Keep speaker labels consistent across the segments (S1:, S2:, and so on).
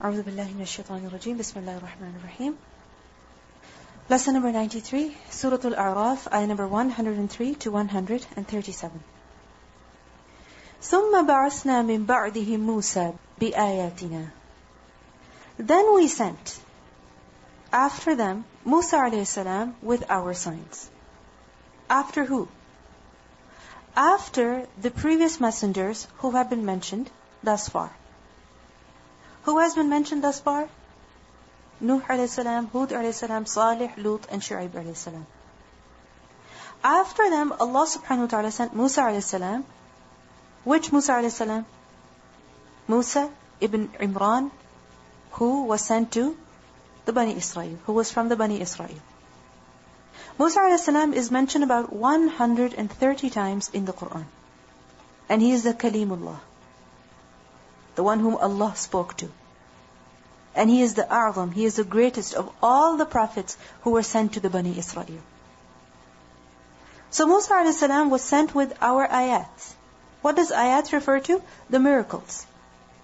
S1: أعوذ بالله من الشيطان الرجيم. بسم الله الرحمن الرحيم. Lesson number 93, Surah Al-Araf, ayah number 103 to 137. ثُمَّ بَعَثْنَا مِن بَعْدِهِ مُوسَى بِآيَاتِنَا. Then we sent after them Musa alayhi salam with our signs. After who? After the previous messengers who have been mentioned thus far. Who has been mentioned thus far? Nuh alayhi salam, Hud alayhi salam, Salih, Lut, and Shu'aib alayhi salam. After them, Allah subhanahu wa ta'ala sent Musa alayhi salam. Which Musa alayhi salam? Musa ibn Imran, who was sent to the Bani Israel, who was from the Bani Israel. Musa alayhi salam is mentioned about 130 times in the Quran. And he is the Kalimullah, the one whom Allah spoke to. And he is the A'zam, he is the greatest of all the prophets who were sent to the Bani Israel. So Musa a.s. was sent with our ayat. What does ayat refer to? The miracles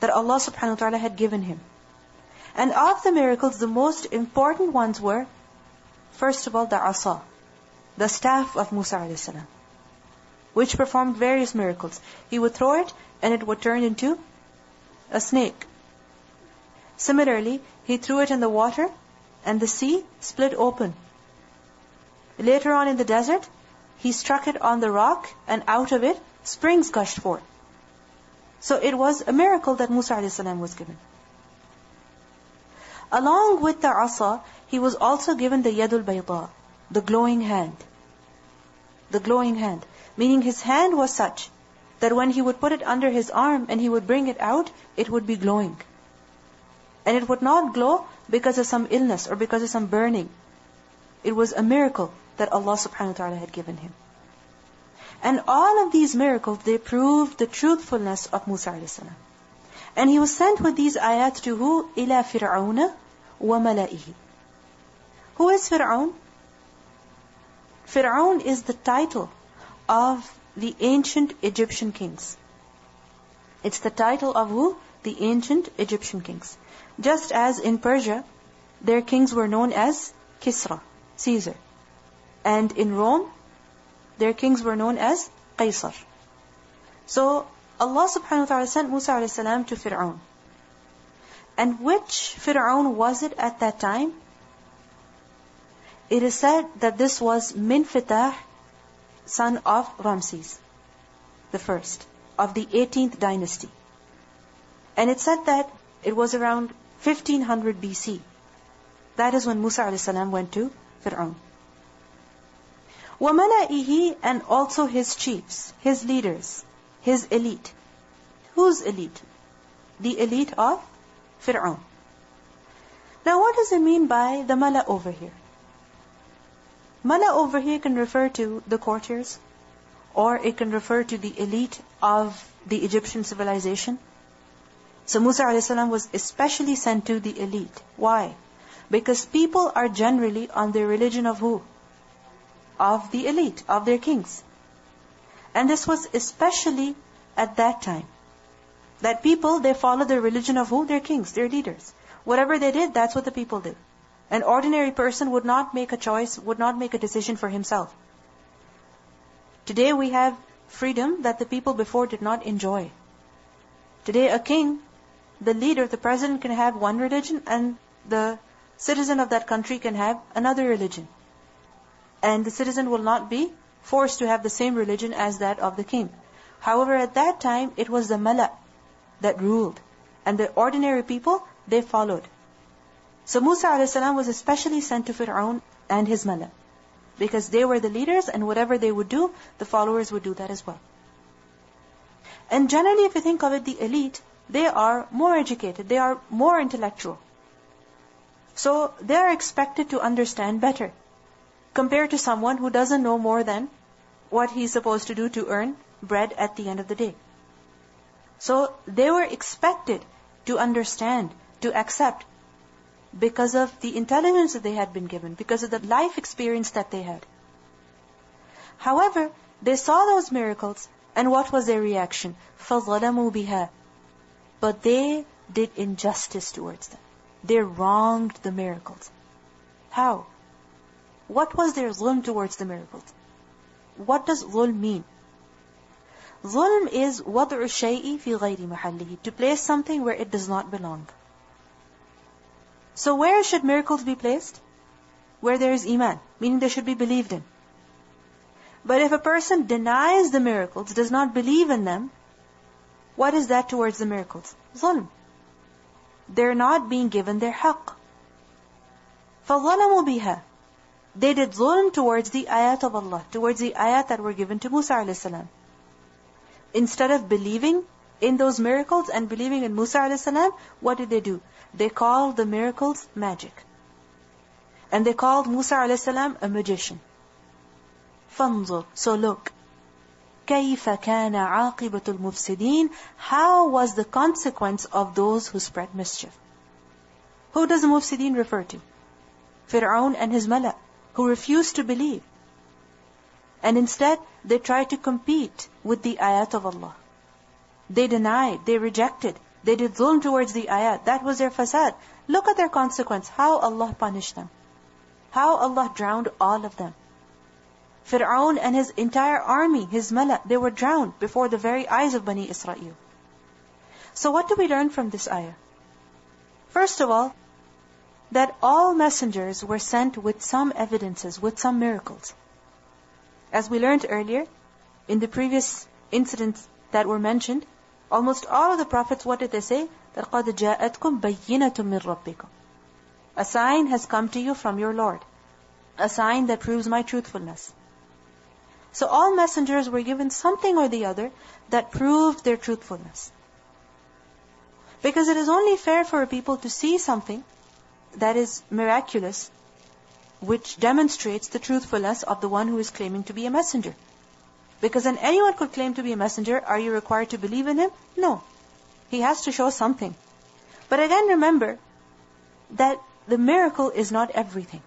S1: that Allah subhanahu wa ta'ala had given him. And of the miracles, the most important ones were, first of all, the asa, the staff of Musa a.s., which performed various miracles. He would throw it and it would turn into a snake. Similarly, he threw it in the water and the sea split open. Later on in the desert, he struck it on the rock and out of it springs gushed forth. So it was a miracle that Musa a.s. was given. Along with the asa, he was also given the yadul bayda, the glowing hand. The glowing hand. Meaning his hand was such that when he would put it under his arm and he would bring it out, it would be glowing. And it would not glow because of some illness or because of some burning. It was a miracle that Allah subhanahu wa ta'ala had given him. And all of these miracles, they proved the truthfulness of Musa a.s. And he was sent with these ayat to who? إِلَى فِرْعَوْنَ وَمَلَئِهِ. Who is Fir'aun? Fir'aun is the title of the ancient Egyptian kings. It's the title of who? The ancient Egyptian kings. Just as in Persia, their kings were known as Kisra, Caesar. And in Rome, their kings were known as Qaisar. So Allah subhanahu wa ta'ala sent Musa alayhi salam to Fir'aun. And which Fir'aun was it at that time? It is said that this was Min Fitah, son of Ramses, the first, of the 18th dynasty. And it said that it was around 1500 BC. That is when Musa a.s. went to Fir'aun. وَمَلَئِهِ, and also his chiefs, his leaders, his elite. Whose elite? The elite of Fir'aun. Now what does it mean by the mala over here? Mala over here can refer to the courtiers, or it can refer to the elite of the Egyptian civilization. So Musa a.s. was especially sent to the elite. Why? Because people are generally on the religion of who? Of the elite, of their kings. And this was especially at that time. That people, they follow the religion of who? Their kings, their leaders. Whatever they did, that's what the people did. An ordinary person would not make a choice, would not make a decision for himself. Today we have freedom that the people before did not enjoy. Today a king, the leader, the president can have one religion and the citizen of that country can have another religion. And the citizen will not be forced to have the same religion as that of the king. However, at that time, it was the mala that ruled. And the ordinary people, they followed. So Musa a.s. was especially sent to Fir'aun and his mala. Because they were the leaders and whatever they would do, the followers would do that as well. And generally, if you think of it, the elite, they are more educated, they are more intellectual. So they are expected to understand better, compared to someone who doesn't know more than what he's supposed to do to earn bread at the end of the day. So they were expected to understand, to accept, because of the intelligence that they had been given, because of the life experience that they had. However, they saw those miracles, and what was their reaction? فَظَلَمُوا بِهَا. But they did injustice towards them. They wronged the miracles. How? What was their zulm towards the miracles? What does zulm mean? Zulm is وضع الشيء في غير محله, to place something where it does not belong. So where should miracles be placed? Where there is iman, meaning they should be believed in. But if a person denies the miracles, does not believe in them, what is that towards the miracles? Zulm. They're not being given their haqq. فَظَلَمُوا بِهَا. They did zulm towards the ayat of Allah, towards the ayat that were given to Musa a.s. Instead of believing in those miracles and believing in Musa a.s., what did they do? They called the miracles magic. And they called Musa a.s. a magician. فَانظُرْ. So look. كَيْفَ كَانَ عَاقِبَةُ الْمُفْسِدِينَ. How was the consequence of those who spread mischief? Who does the mufsideen refer to? Fir'aun and his mala, who refused to believe. And instead, they tried to compete with the ayat of Allah. They denied, they rejected, they did zulm towards the ayat. That was their fasad. Look at their consequence, how Allah punished them. How Allah drowned all of them. Fir'aun and his entire army, his mala, they were drowned before the very eyes of Bani Israel. So what do we learn from this ayah? First of all, that all messengers were sent with some evidences, with some miracles. As we learned earlier, in the previous incidents that were mentioned, almost all of the prophets, what did they say? That قَدْ جَاءَتْكُمْ بَيِّنَةٌ مِّن رَبِّكُمْ. A sign has come to you from your Lord. A sign that proves my truthfulness. So all messengers were given something or the other that proved their truthfulness. Because it is only fair for people to see something that is miraculous, which demonstrates the truthfulness of the one who is claiming to be a messenger. Because then anyone could claim to be a messenger. Are you required to believe in him? No. He has to show something. But again, remember that the miracle is not everything.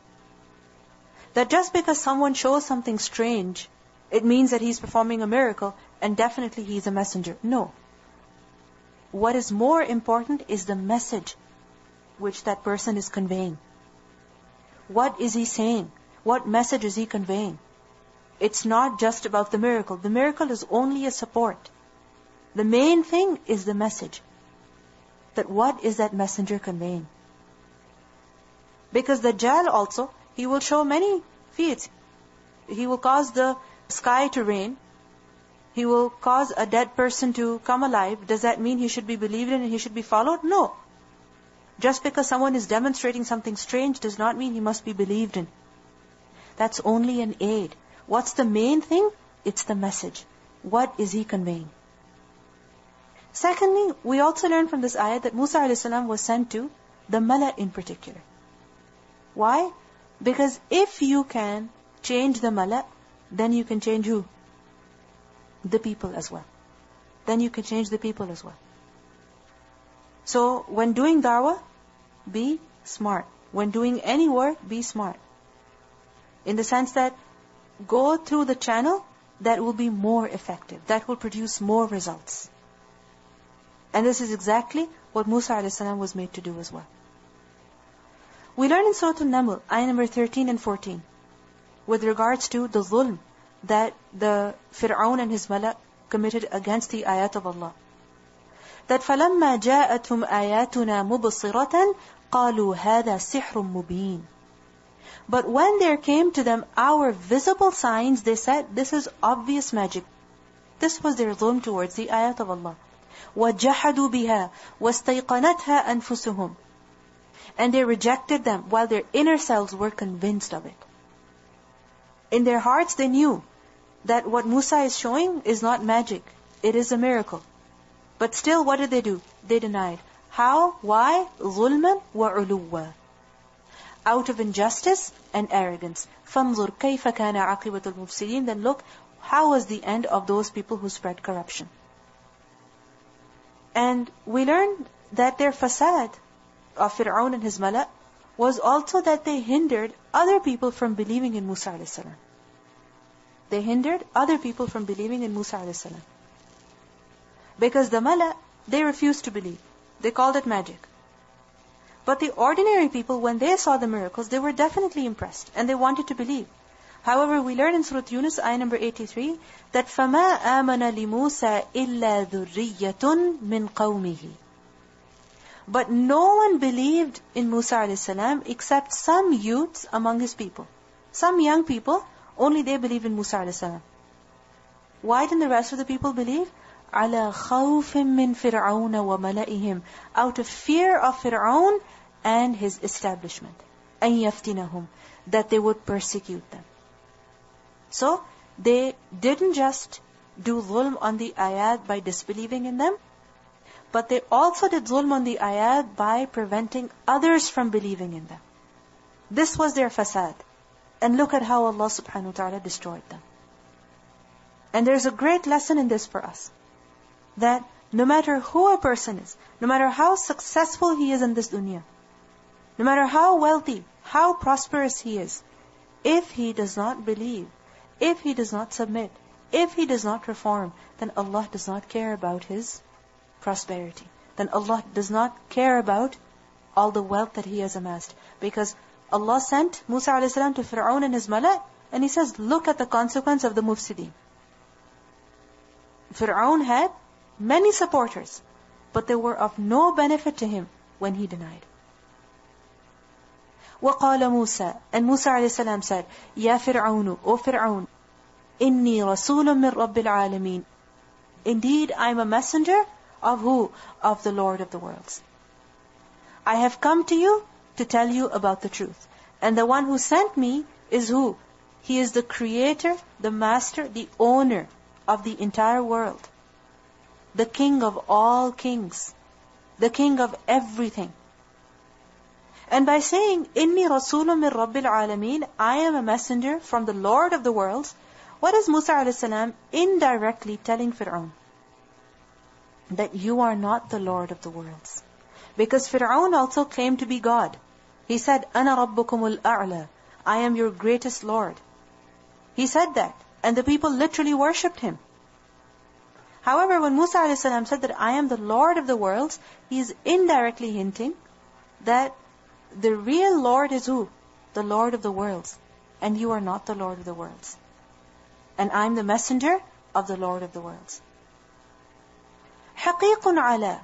S1: That just because someone shows something strange, it means that he's performing a miracle and definitely he's a messenger. No. What is more important is the message which that person is conveying. What is he saying? What message is he conveying? It's not just about the miracle. The miracle is only a support. The main thing is the message. That what is that messenger conveying? Because the Dajjal also, he will show many feats. He will cause the sky to rain. He will cause a dead person to come alive. Does that mean he should be believed in and he should be followed? No. Just because someone is demonstrating something strange does not mean he must be believed in. That's only an aid. What's the main thing? It's the message. What is he conveying? Secondly, we also learn from this ayah that Musa a.s. was sent to the mala in particular. Why? Because if you can change the mala, then you can change who? The people as well. Then you can change the people as well. So when doing da'wah, be smart. When doing any work, be smart. In the sense that go through the channel that will be more effective, that will produce more results. And this is exactly what Musa a.s. was made to do as well. We learn in Surah Al-Naml, ayah number 13 and 14, with regards to the zulm that the Fir'aun and his mala committed against the ayat of Allah. That فَلَمَّا جَاءَتْهُمْ آيَاتُنَا مُبْصِرَةً قَالُوا هَذَا سِحْرٌ مُبِينٌ. But when there came to them our visible signs, they said, this is obvious magic. This was their zulm towards the ayat of Allah. وَجَحَدُوا بِهَا وَاسْتَيْقَنَتْهَا أَنفُسُهُمْ. And they rejected them while their inner selves were convinced of it. In their hearts they knew that what Musa is showing is not magic. It is a miracle. But still, what did they do? They denied. How? Why? ظُلْمًا وَعُلُوًّا. Out of injustice and arrogance. فَانْظُرْ كَيْفَ كَانَ عَاقِبَةُ الْمُفْسِدِينَ. Then look, how was the end of those people who spread corruption? And we learned that their fasad of Fir'aun and his mala was also that they hindered other people from believing in Musa a.s. They hindered other people from believing in Musa a.s. Because the mala, they refused to believe. They called it magic. But the ordinary people, when they saw the miracles, they were definitely impressed and they wanted to believe. However, we learn in Surah Yunus, ayah number 83, that فَمَا آمَنَ لِمُوسَى إِلَّا ذُرِّيَّةٌ مِّن قَوْمِهِ. But no one believed in Musa a.s. except some youths among his people. Some young people, only they believed in Musa a.s. Why didn't the rest of the people believe? عَلَى خَوْفٍ مِّن فِرْعَوْنَ وَمَلَئِهِمْ. Out of fear of Fir'aun and his establishment. أَن يَفْتِنَهُمْ. That they would persecute them. So, they didn't just do dhulm on the ayat by disbelieving in them, but they also did dhulm on the ayat by preventing others from believing in them. This was their fasad. And look at how Allah subhanahu wa ta'ala destroyed them. And there's a great lesson in this for us. That no matter who a person is, no matter how successful he is in this dunya, no matter how wealthy, how prosperous he is, if he does not believe, if he does not submit, if he does not reform, then Allah does not care about his prosperity. Then Allah does not care about all the wealth that he has amassed. Because Allah sent Musa a.s. to Fir'aun and his mala, and He says, look at the consequence of the mufsideen. Fir'aun had many supporters, but they were of no benefit to him when he denied. وَقَالَ مُوسَى. And Musa a.s. said, يَا فِرْعَوْنُ, O Fir'aun, إِنِّي رَسُولٌ مِّن رَبِّ الْعَالَمِينَ. Indeed, I am a messenger of who? Of the Lord of the worlds. I have come to you to tell you about the truth. And the one who sent me is who? He is the creator, the master, the owner of the entire world. The king of all kings. The king of everything. And by saying, إِنِّي رَسُولٌ مِّن رَبِّ الْعَالَمِينَ, I am a messenger from the Lord of the worlds. What is Musa a.s. indirectly telling Fir'aun? That you are not the Lord of the worlds. Because Fir'aun also claimed to be God. He said, أَنَا رَبُّكُمُ الْأَعْلَى. I am your greatest Lord. He said that. And the people literally worshipped him. However, when Musa a.s. said that I am the Lord of the worlds, he is indirectly hinting that the real Lord is who? The Lord of the worlds. And you are not the Lord of the worlds. And I am the messenger of the Lord of the worlds. حَقِيقٌ عَلَى.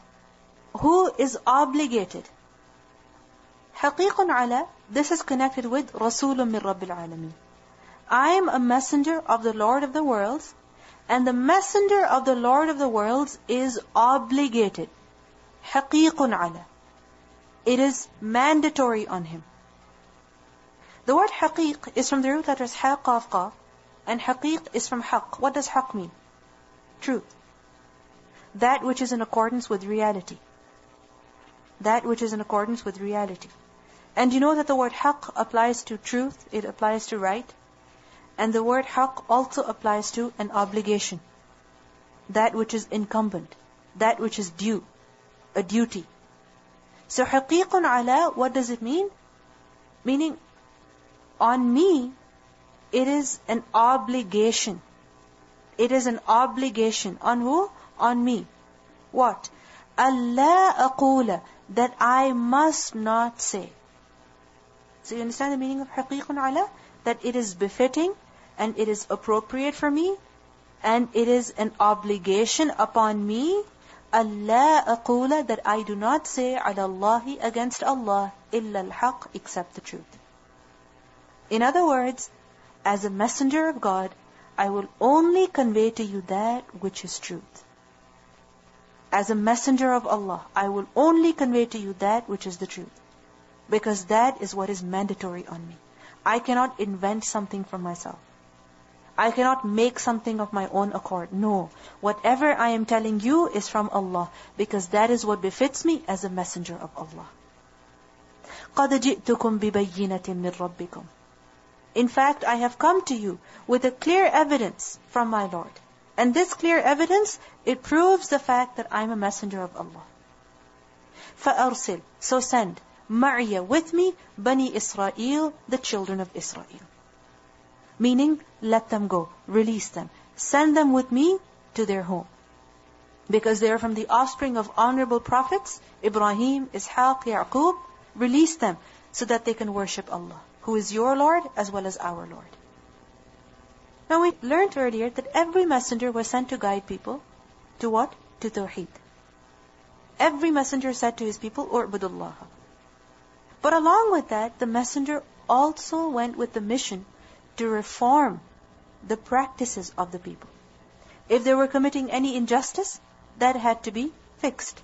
S1: Who is obligated? حَقِيقٌ عَلَى. This is connected with رَسُولٌ مِّن رَبِّ الْعَالَمِينَ. I am a messenger of the Lord of the worlds. And the messenger of the Lord of the worlds is obligated. حَقِيقٌ عَلَى. It is mandatory on him. The word حقيق is from the root letters ha, qaf, qaf. And حقيق is from haq. What does haq mean? Truth. That which is in accordance with reality. That which is in accordance with reality. And you know that the word haq applies to truth, it applies to right. And the word haq also applies to an obligation. That which is incumbent. That which is due. A duty. So حقيق على, what does it mean? Meaning, on me, it is an obligation. It is an obligation. On who? On me. What? أَلَّا أَقُولَ. That I must not say. So you understand the meaning of حقيق على? That it is befitting and it is appropriate for me and it is an obligation upon me أَلَّا أَقُولَ. That I do not say عَلَى اللَّهِ against Allah إِلَّا الْحَقِّ except the truth. In other words, as a messenger of God, I will only convey to you that which is truth. As a messenger of Allah, I will only convey to you that which is the truth. Because that is what is mandatory on me. I cannot invent something for myself. I cannot make something of my own accord. No. Whatever I am telling you is from Allah. Because that is what befits me as a messenger of Allah. قَدْ جِئْتُكُمْ بِبَيِّنَةٍ مِّن رَبِّكُمْ. In fact, I have come to you with a clear evidence from my Lord. And this clear evidence, it proves the fact that I am a messenger of Allah. فَأَرْسِلْ. So send. مَعِيَ with me, Bani Israel, the children of Israel. Meaning, let them go. Release them. Send them with me to their home. because they are from the offspring of honorable prophets, Ibrahim, Ishaq, Yaqub, release them so that they can worship Allah, who is your Lord as well as our Lord. Now we learned earlier that every messenger was sent to guide people to what? To Tawheed. Every messenger said to his people, U'budullah. But along with that, the messenger also went with the mission to reform the practices of the people. If they were committing any injustice, that had to be fixed.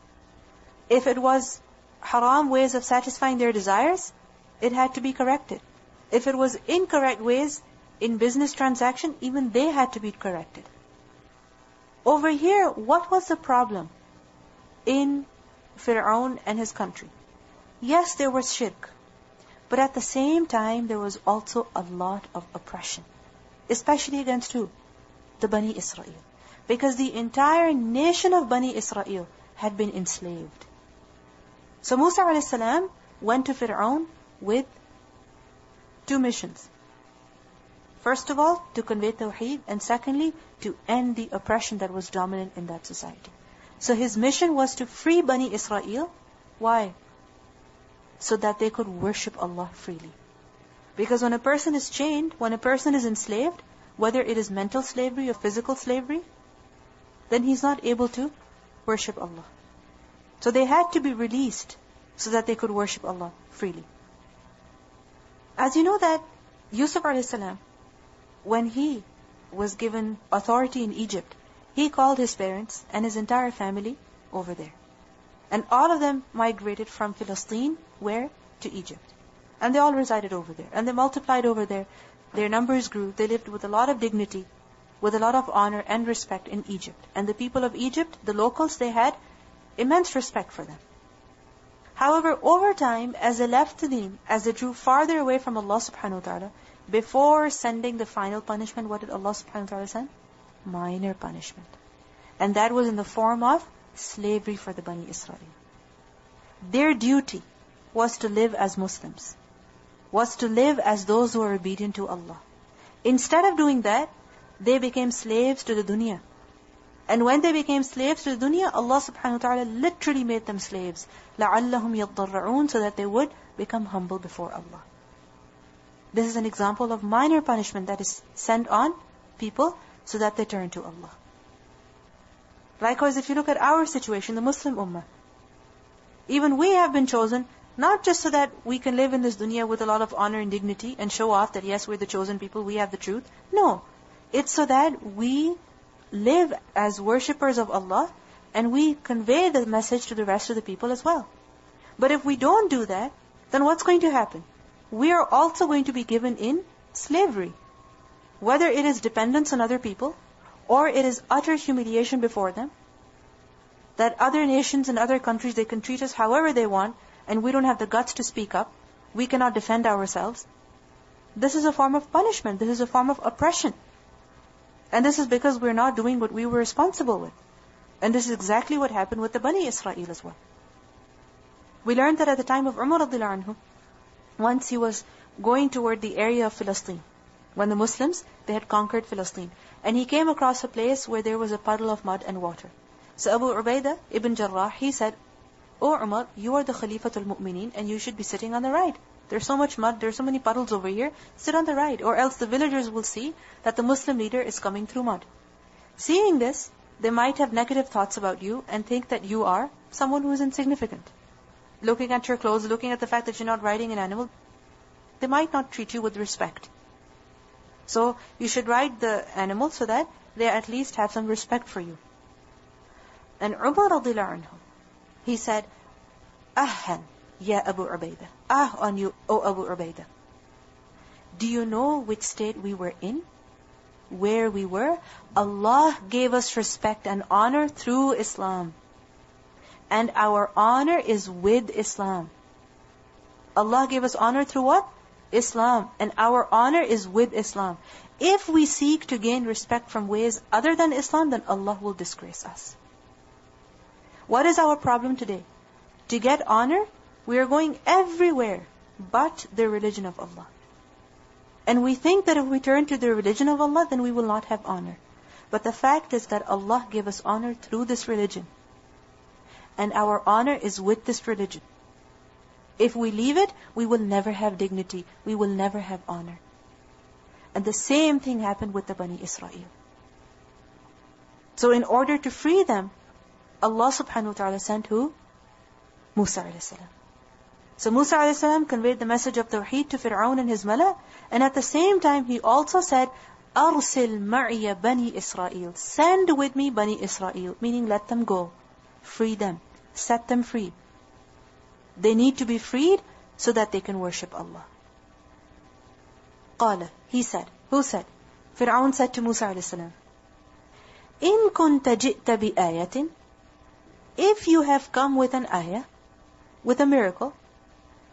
S1: If it was haram ways of satisfying their desires, it had to be corrected. If it was incorrect ways in business transaction, even they had to be corrected. Over here, what was the problem in Fir'aun and his country? Yes, there was shirk. But at the same time, there was also a lot of oppression. Especially against who? The Bani Israel. Because the entire nation of Bani Israel had been enslaved. So Musa a.s. went to Fir'aun with two missions. First of all, to convey Tawheed, and secondly, to end the oppression that was dominant in that society. So his mission was to free Bani Israel. Why? So that they could worship Allah freely. Because when a person is chained, when a person is enslaved, whether it is mental slavery or physical slavery, then he's not able to worship Allah. So they had to be released so that they could worship Allah freely. As you know that Yusuf a.s., when he was given authority in Egypt, he called his parents and his entire family over there. And all of them migrated from Palestine, where? To Egypt. And they all resided over there. And they multiplied over there. Their numbers grew. They lived with a lot of dignity, with a lot of honor and respect in Egypt. And the people of Egypt, the locals, they had immense respect for them. However, over time, as they left the deen, as they drew farther away from Allah subhanahu wa ta'ala, before sending the final punishment, what did Allah subhanahu wa ta'ala send? Minor punishment. And that was in the form of slavery for the Bani Israel. Their duty was to live as Muslims, was to live as those who are obedient to Allah. Instead of doing that, they became slaves to the dunya. And when they became slaves to the dunya, Allah subhanahu wa ta'ala literally made them slaves. لَعَلَّهُمْ يَضَّرَّعُونَ, so that they would become humble before Allah. This is an example of minor punishment that is sent on people so that they turn to Allah. Likewise, if you look at our situation, the Muslim Ummah, even we have been chosen not just so that we can live in this dunya with a lot of honor and dignity and show off that yes, we're the chosen people, we have the truth. No, it's so that we live as worshippers of Allah and we convey the message to the rest of the people as well. But if we don't do that, then what's going to happen? We are also going to be given in slavery. Whether it is dependence on other people, or it is utter humiliation before them, that other nations and other countries, they can treat us however they want, and we don't have the guts to speak up, we cannot defend ourselves. This is a form of punishment, this is a form of oppression. And this is because we're not doing what we were responsible with. And this is exactly what happened with the Bani Israel as well. We learned that at the time of Umar radiallahu anhu, once he was going toward the area of Palestine, when the Muslims, they had conquered Palestine. And he came across a place where there was a puddle of mud and water. So Abu Ubaidah ibn Jarrah, he said, "O Umar, you are the Khalifatul Mu'mineen and you should be sitting on the right. There's so much mud, there's so many puddles over here, sit on the right, or else the villagers will see that the Muslim leader is coming through mud." Seeing this, they might have negative thoughts about you and think that you are someone who is insignificant. Looking at your clothes, looking at the fact that you're not riding an animal, they might not treat you with respect. So you should ride the animal so that they at least have some respect for you. And Umar radiallahu anhu, he said, "Ahhan, ya Abu Ubaidah. Ah on you, O Abu Ubaidah. Do you know which state we were in? Where we were? Allah gave us respect and honor through Islam. And our honor is with Islam. Allah gave us honor through what? Islam. And our honor is with Islam. If we seek to gain respect from ways other than Islam, then Allah will disgrace us." What is our problem today? To get honor, we are going everywhere but the religion of Allah. And we think that if we turn to the religion of Allah, then we will not have honor. But the fact is that Allah gave us honor through this religion. And our honor is with this religion. If we leave it, we will never have dignity. We will never have honor. And the same thing happened with the Bani Israel. So in order to free them, Allah subhanahu wa ta'ala sent who? Musa alayhi salam. So Musa alayhi salam conveyed the message of Tawheed to Fir'aun and his mala, and at the same time he also said, أَرْسِلْ مَعِيَ بَنِي إِسْرَائِيل. Send with me Bani Israel, meaning let them go. Free them. Set them free. They need to be freed so that they can worship Allah. قال, he said. Who said? Fir'aun said to Musa alayhi salam, إِن كُنْتَ جِئْتَ بِآيَةٍ. If you have come with an ayah, with a miracle,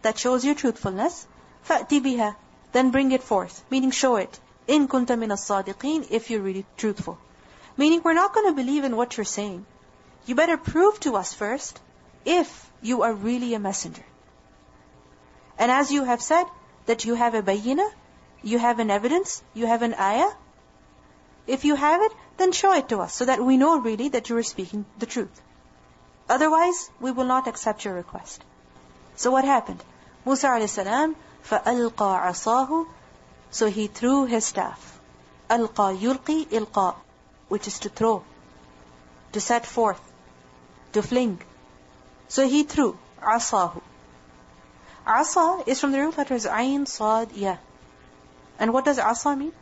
S1: that shows your truthfulness, فَأْتِ بِهَا. Then bring it forth, meaning show it. إِن كُنْتَ مِنَ الصَّادِقِينَ. If you're really truthful. Meaning we're not going to believe in what you're saying. You better prove to us first, if you are really a messenger. And as you have said, that you have a bayyina, you have an evidence, you have an ayah. If you have it, then show it to us, so that we know really that you are speaking the truth. Otherwise, we will not accept your request. So what happened? Musa alayhi salam, فَأَلْقَى عَصَاهُ. So he threw his staff. أَلْقَى يُلْقِي إِلْقَى, which is to throw, to set forth, to fling. So he threw عَصَاهُ. Asa is from the root letters Ayn, Sad, Ya. And what does asa mean?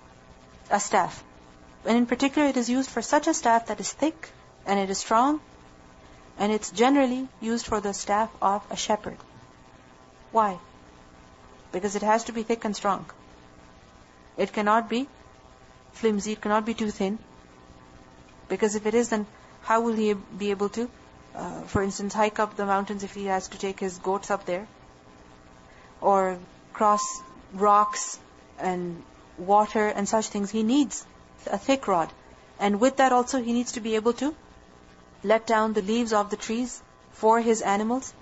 S1: A staff. And in particular, it is used for such a staff that is thick and it is strong, and it's generally used for the staff of a shepherd. Why? Because it has to be thick and strong. It cannot be flimsy, it cannot be too thin. Because if it is, then how will he be able to, for instance, hike up the mountains if he has to take his goats up there? Or cross rocks and water and such things. He needs a thick rod. And with that also he needs to be able to let down the leaves of the trees for his animals.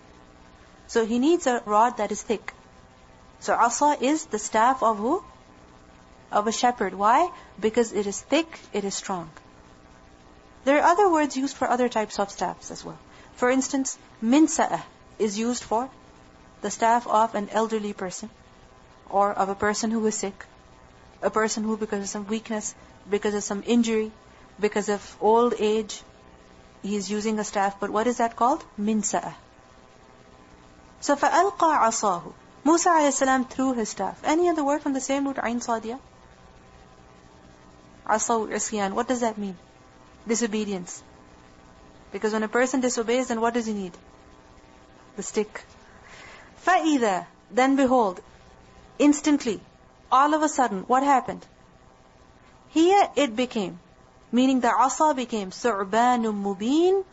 S1: So he needs a rod that is thick. So asa is the staff of who? Of a shepherd. Why? Because it is thick, it is strong. There are other words used for other types of staffs as well. For instance, minsa'ah is used for the staff of an elderly person, or of a person who is sick, a person who, because of some weakness, because of some injury, because of old age, he is using a staff. But what is that called? Minsa'ah. So فَأَلْقَى عَصَاهُ. Musa a.s. threw his staff. Any other word from the same root, Ayn Sadiya? Asaw, isyan. What does that mean? Disobedience. Because when a person disobeys, then what does he need? The stick. فَإِذَا. Then behold, instantly, all of a sudden, what happened? Here it became, meaning the asa became ثُعْبَانٌ مُبِينٌ,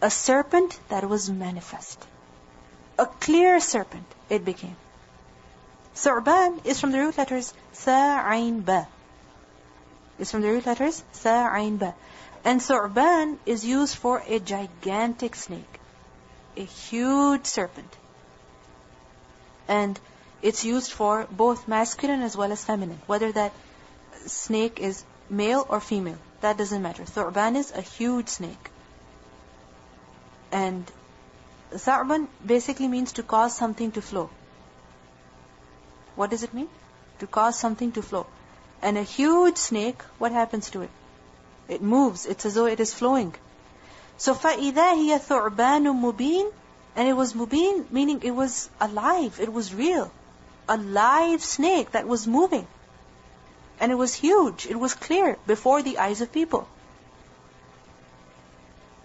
S1: a serpent that was manifest. A clear serpent it became. ثُعْبَان is from the root letters ثَا عَيْن بَا. It's from the root letters ثَا عَيْن بَا. And ثُعْبَان is used for a gigantic snake, a huge serpent. And it's used for both masculine as well as feminine. Whether that snake is male or female, that doesn't matter. Thu'ban is a huge snake. And Thu'ban basically means to cause something to flow. What does it mean? To cause something to flow. And a huge snake, what happens to it? It moves. It's as though it is flowing. So فَإِذَا هِيَ ثُعْبَانٌ مُبِينٌ. And it was mubin, meaning it was alive, it was real. A live snake that was moving. And it was huge, it was clear before the eyes of people.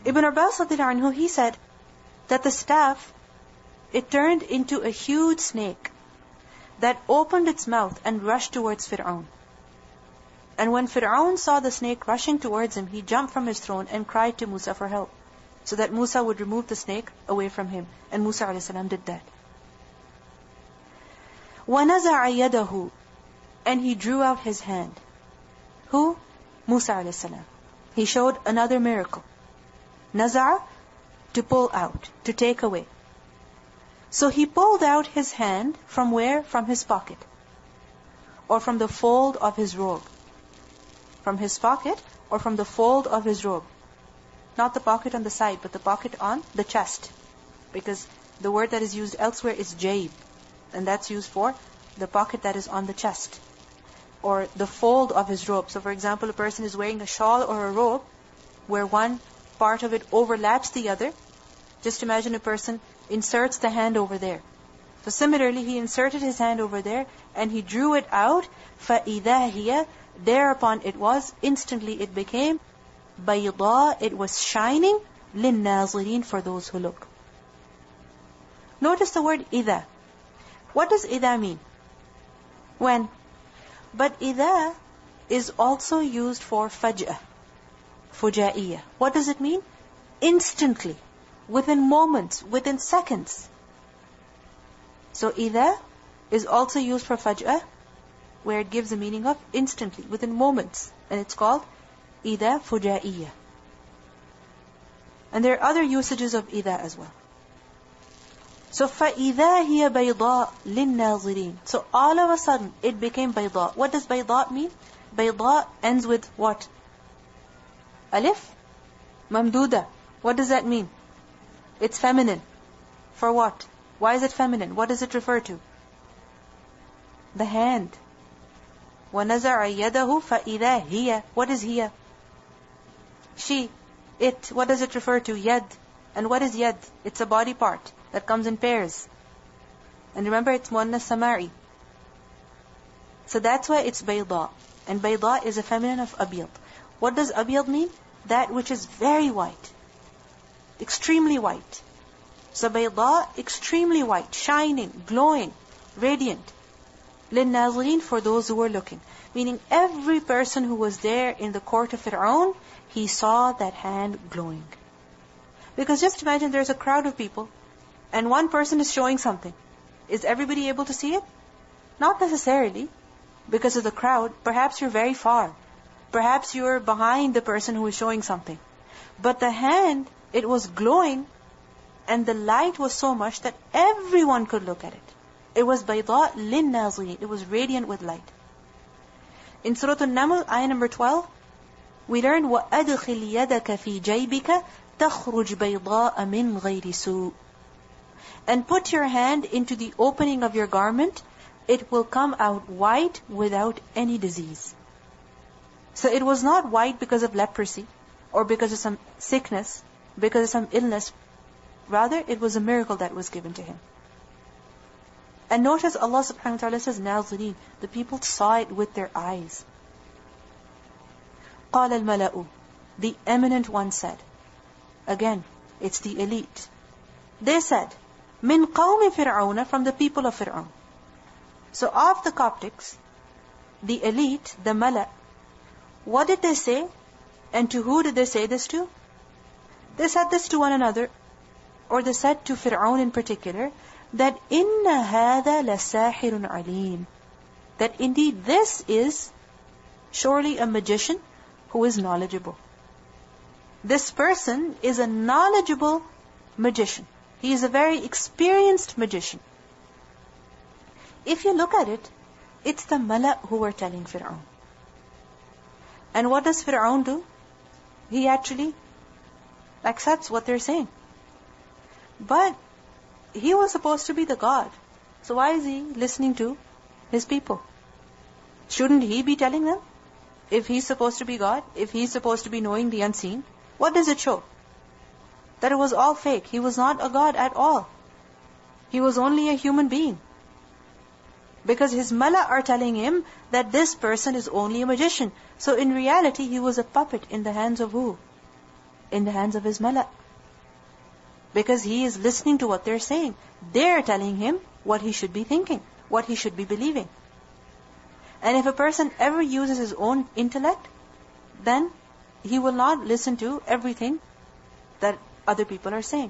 S1: Ibn Abbas radhiyallahu anhu, he said that the staff, it turned into a huge snake that opened its mouth and rushed towards Fir'aun. And when Fir'aun saw the snake rushing towards him, he jumped from his throne and cried to Musa for help, so that Musa would remove the snake away from him. And Musa a.s. did that. وَنَزَعَ يَدَهُ. And he drew out his hand. Who? Musa a.s. He showed another miracle. Naza'a, to pull out, to take away. So he pulled out his hand from where? From his pocket. Or from the fold of his robe. From his pocket, or from the fold of his robe. Not the pocket on the side, but the pocket on the chest. Because the word that is used elsewhere is jayb, and that's used for the pocket that is on the chest, or the fold of his robe. So for example, a person is wearing a shawl or a robe where one part of it overlaps the other. Just imagine a person inserts the hand over there. So similarly, he inserted his hand over there and he drew it out. فَإِذَا هِيَ, thereupon it was, instantly it became بَيْضَاء, it was shining, لِلنَّاظِرِينَ, for those who look. Notice the word إِذَا. What does إِذَا mean? When? But إِذَا is also used for فَجْأَة, فُجَائِيَّة. What does it mean? Instantly, within moments, within seconds. So إِذَا is also used for فَجْأَة, where it gives the meaning of instantly, within moments. And it's called إِذَا فُجَائِيَّة. And there are other usages of إِذَا as well. So فَإِذَا هِيَ بَيْضَاء لِلنَّاظِرِينَ. So all of a sudden, it became بَيْضَاء. What does بَيْضَاء mean? بَيْضَاء ends with what? Alif? Mamduda. What does that mean? It's feminine. For what? Why is it feminine? What does it refer to? The hand. وَنَزَعَ يَدَهُ فَإِذَا هِيَ. What is hiya? She. It. What does it refer to? Yad. And what is yad? It's a body part that comes in pairs. And remember, it's muannas samari. So that's why it's bayda. And bayda is a feminine of abyad. What does abyad mean? That which is very white. Extremely white. So bayda, extremely white, shining, glowing, radiant. لِلنَّاظِرِينَ, for those who were looking. Meaning every person who was there in the court of Fir'aun, he saw that hand glowing. Because just imagine there's a crowd of people, and one person is showing something. Is everybody able to see it? Not necessarily. Because of the crowd, perhaps you're very far. Perhaps you're behind the person who is showing something. But the hand, it was glowing, and the light was so much that everyone could look at it. It was bayda lin-nazirin. It was radiant with light. In Surah Al-Naml, ayah number 12, we learn وَأَدْخِلْ يَدَكَ فِي جَيْبِكَ تَخْرُجْ بَيْضَاءَ مِنْ غَيْرِ سُوءٍ. And put your hand into the opening of your garment, it will come out white without any disease. So it was not white because of leprosy, or because of some sickness, because of some illness. Rather, it was a miracle that was given to him. And notice Allah subhanahu wa ta'ala says, نَاظِرِينَ, the people saw it with their eyes. قَالَ الْمَلَأُ, the eminent one said. Again, it's the elite. They said, مِنْ قَوْمِ فِرْعَوْنَ, from the people of Fir'aun. So of the Coptics, the elite, the mala, what did they say? And to who did they say this to? They said this to one another, or they said to Fir'aun in particular, that إِنَّ هَذَا لَسَاحِرٌ عَلِيمٌ, that indeed this is surely a magician who is knowledgeable. This person is a knowledgeable magician. He is a very experienced magician. If you look at it, it's the mala who were telling Fir'aun. And what does Fir'aun do? He actually accepts what they're saying. But he was supposed to be the God. So why is he listening to his people? Shouldn't he be telling them? If he's supposed to be God, if he's supposed to be knowing the unseen, what does it show? That it was all fake. He was not a God at all. He was only a human being. Because his mala are telling him that this person is only a magician. So in reality, he was a puppet in the hands of who? In the hands of his mala. Because he is listening to what they're saying. They're telling him what he should be thinking, what he should be believing. And if a person ever uses his own intellect, then he will not listen to everything that other people are saying.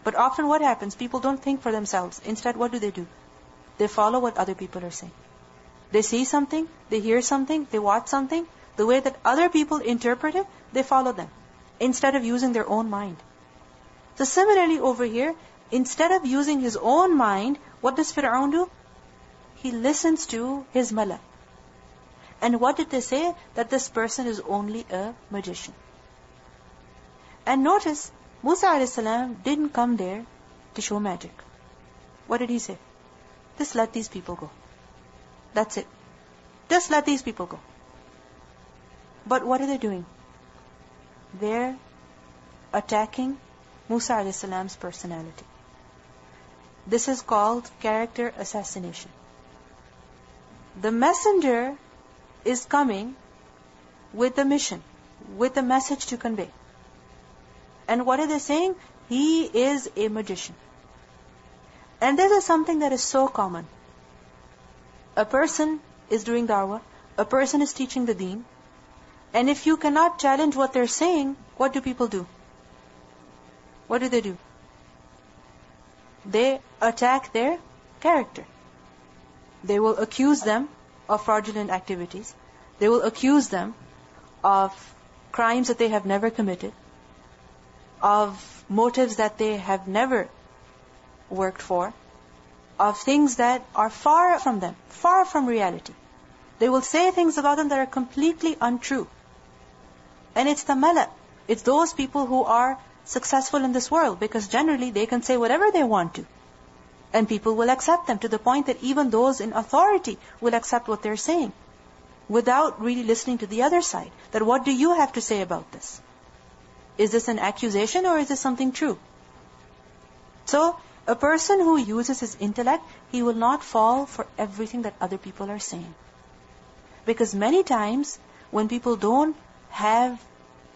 S1: But often what happens? People don't think for themselves. Instead, what do? They follow what other people are saying. They see something, they hear something, they watch something. The way that other people interpret it, they follow them. Instead of using their own mind. So similarly over here, instead of using his own mind, what does Fir'aun do? He listens to his mala. And what did they say? That this person is only a magician. And notice, Musa a.s. didn't come there to show magic. What did he say? Just let these people go. That's it. Just let these people go. But what are they doing? They're attacking Musa a.s.'s personality. This is called character assassination. The messenger is coming with a mission, with a message to convey. And what are they saying? He is a magician. And this is something that is so common. A person is doing da'wah, a person is teaching the deen, and if you cannot challenge what they're saying, what do people do? What do? They attack their character. They will accuse them of fraudulent activities. They will accuse them of crimes that they have never committed, of motives that they have never worked for, of things that are far from them, far from reality. They will say things about them that are completely untrue. And it's the mala. It's those people who are successful in this world, because generally they can say whatever they want to. And people will accept them to the point that even those in authority will accept what they're saying without really listening to the other side. That what do you have to say about this? Is this an accusation or is this something true? So, a person who uses his intellect, he will not fall for everything that other people are saying. Because many times, when people don't have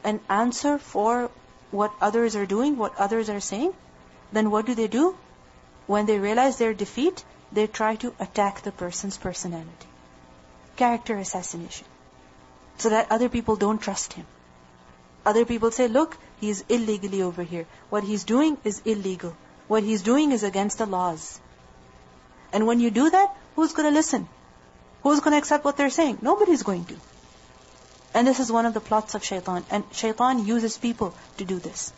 S1: an answer for what others are doing, what others are saying, then what do? When they realize their defeat, they try to attack the person's personality. Character assassination. So that other people don't trust him. Other people say, look, he is illegally over here. What he's doing is illegal. What he's doing is against the laws. And when you do that, who's going to listen? Who's going to accept what they're saying? Nobody's going to. And this is one of the plots of shaitan. And shaitan uses people to do this.